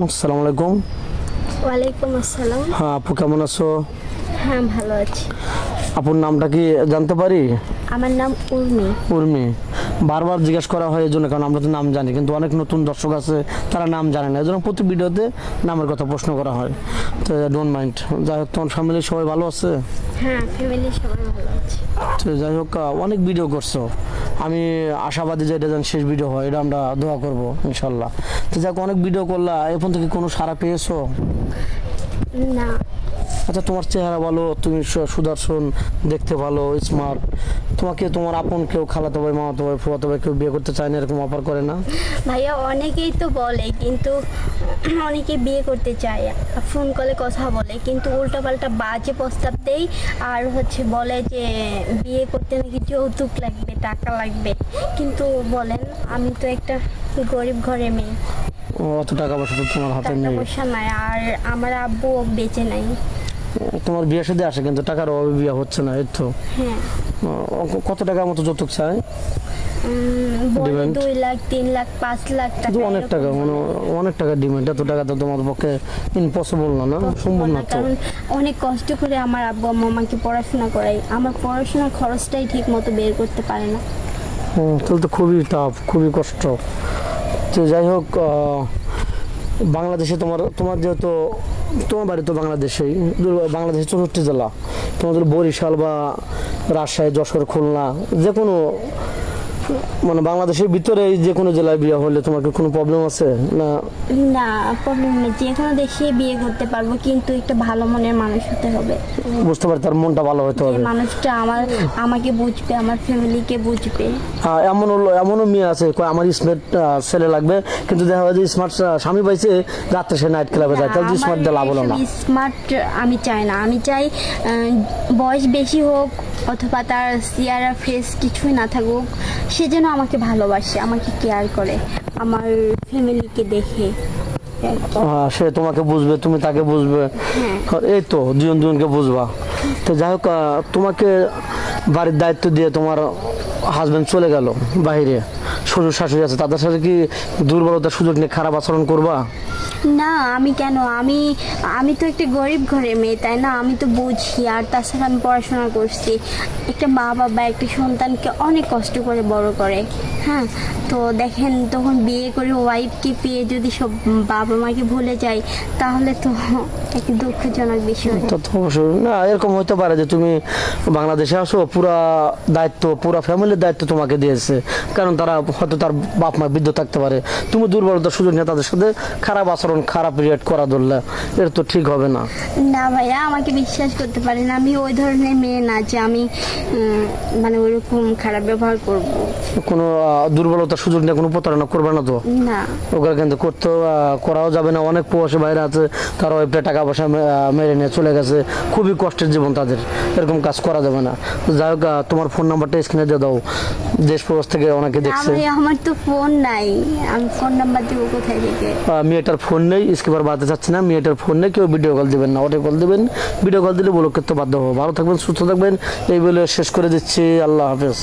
আসসালামু আলাইকুম। ওয়ালাইকুম আসসালাম। হ্যাঁ আপু, কেমন আছো? হ্যাঁ, ভালো আছি। আপুর নামটা কি জানতে পারি? আমার নাম উর্মি। উর্মি। বারবার জিজ্ঞেস করা হয় এই জন্য, কারণ আমরা তো নাম জানি, কিন্তু অনেক নতুন দর্শক আছে তারা নাম জানে না, এই জন্য প্রতি ভিডিওতে নামের কথা প্রশ্ন করা হয়। তো ডোন্ট মাইন্ড। যাই হোক, তোমার ফ্যামিলির সবাই ভালো আছে? হ্যাঁ, ফ্যামিলি সবাই ভালো আছে। তো যাই হোক, অনেক ভিডিও করছো, আমি আশাবাদী যে এটা যেন শেষ ভিডিও হয়, এটা আমরা দোয়া করবো ইনশাল্লাহ। তো যাই হোক, অনেক ভিডিও করলা, এখন থেকে কোনো সাড়া পেয়েছো? না। আচ্ছা, তোমার চেহারা ভালো, তুমি সুদর্শন, দেখতে ভালো, স্মার্ট, তোমাকে তোমার আপন কেউ, খালাতো ভাই, মামাতো ভাই, ফুফাতো ভাই কেউ বিয়ে করতে চায় না, এরকম অফার করে না? ভাইয়া, অনেকেই তো বলে, কিন্তু অনেকে বিয়ে করতে চায়, ফোন কলে কথা বলে, কিন্তু উল্টাপাল্টা বাজে প্রস্তাব দেয়। আর বলে যে বিয়ে করতে নাকি যৌতুক লাগবে, টাকা লাগবে। কিন্তু বলেন, আমি তো একটা গরিব ঘরের মেয়ে, অত টাকা পয়সা তো তোমার হাতে টাকা নেই। পয়সা নাই, আর আমার আব্বু বেঁচে নাই। তোমার বিয়ে সাথে আসে, কিন্তু টাকার অভাবে বিয়ে হচ্ছে না, এই তো। হ্যাঁ। কত টাকার মতো যৌতুক চায়? বলে Demand? 2 লাখ, 3 লাখ, 5 লাখ টাকা। কিন্তু অনেক টাকা, এরকম মানে বলে। অনেক টাকা ডিমান্ড। এত টাকা তো তোমার পক্ষে ইম্পসিবল না, না সম্ভব না তো। কারণ অনেক কষ্ট করে আমার আব্বু আম্মা আমাকে পড়াশোনা করায়, আমার পড়াশোনার খরচটাই ঠিক মতো বের করতে পারে না। তাহলে তো খুবই টাফ, খুবই কষ্ট। তো যাই হোক, বাংলাদেশে তোমার তোমার যেহেতু তোমার বাড়ি তো বাংলাদেশেই, বাংলাদেশের 64 জেলা, তোমাদের বরিশাল বা রাজশাহী, যশোর, খুলনা, যে কোনো মানে বাংলাদেশের ভিতরে যে কোনো জেলায় বিয়ে হলে তোমার কি কোনো প্রবলেম আছে না? না, প্রবলেম নেই, যে কোনো দেশে বিয়ে করতে পারবো, কিন্তু একটা ভালো মনের মানুষ হতে হবে। বুঝতে পারি, তার মনটা ভালো হতে যে হবে। মানুষটা আমাকে বুঝবে, আমার ফ্যামিলিকে বুঝবে। হ্যাঁ, এমনও মেয়ে আছে, কয় আমার স্মার্ট ছেলে লাগবে, কিন্তু দেখা যায় যে স্মার্ট স্বামী পাইছে, রাত্রে সে নাইট ক্লাবে যায়, তাহলে স্মার্ট দিয়ে লাভ হলো না। স্মার্ট আমি চাই না, আমি চাই বয়স বেশি হোক, অথবা তার চেহারা ফেস কিছুই না থাকুক, সে যেন আমাকে ভালোবাসে, আমাকে কেয়ার করে, আমার ফ্যামিলিকে দেখে। সে তোমাকে বুঝবে, তুমি তাকে বুঝবে, এই তো দুজন দুজনকে বুঝবা। তো যাই হোক, তোমাকে বাড়ির দায়িত্ব দিয়ে তোমার হাজবেন্ড চলে গেল বাইরে, শ্বশুর শাশুড়ি আছে, তাদের সাথে কি দুর্বলতার সুযোগ নিয়ে খারাপ আচরণ করবা? না, আমি কেন, আমি তো একটা গরিব ঘরের মেয়ে, তাই না? আমি তো বুঝি, আর তাছাড়া আমি পড়াশোনা করছি। একটা মা বাবা একটা সন্তানকে অনেক কষ্ট করে বড় করে। হ্যাঁ, তো দেখেন, তখন বিয়ে করে ওয়াইফকে পেয়ে যদি সব বাবা মাকে ভুলে যায়, তাহলে তো একটা দুঃখজনক বিষয়। তো তো অবশ্যই না, এরকম হতে পারে যে তুমি বাংলাদেশে আসো, পুরা দায়িত্ব, পুরা ফ্যামিলির দায়িত্ব তোমাকে দিয়েছে, কারণ তারা হয়তো তার বাপ মা বৃদ্ধ থাকতে পারে, তুমি দুর্বলতার সুযোগ নিয়ে তাদের সাথে খারাপ আচরণ, খারাপ রিয়েক্ট করা ধরলে, এটা তো ঠিক হবে না। না ভাইয়া, আমাকে বিশ্বাস করতে পারেন, আমি ওই ধরনের মেয়ে না যে আমি মানে ওইরকম খারাপ ব্যবহার করব। কোনো দুর্বলতার সুযোগ নিয়ে কোনো প্রতারণা করবে না তো? না। ওগুলো কিন্তু করাও যাবে না। অনেক প্রবাসী বাইরে আছে, তারা ওইটা টাকা পয়সা মেরে নিয়ে চলে গেছে, খুবই কষ্টের জীবন তাদের, এরকম কাজ করা যাবে না। যাই হোক, তোমার ফোন নাম্বারটা স্ক্রিনে দিয়ে দাও, দেশ প্রবাস থেকে অনেকে দেখছে। আমার তো ফোন নাই, আমি ফোন নাম্বার দিব কোথায় থেকে? মেয়েটার ফোন নেই, স্কিপার বাড়তে চাচ্ছি না, মেয়েটার ফোন নেই, কেউ ভিডিও কল দিবেন না, অডিও কল দিবেন। ভিডিও কল দিলে ব্লক করতে বাধ্য হবো। ভালো থাকবেন, সুস্থ থাকবেন, এই বলে শেষ করে দিচ্ছি। আল্লাহ হাফেজ।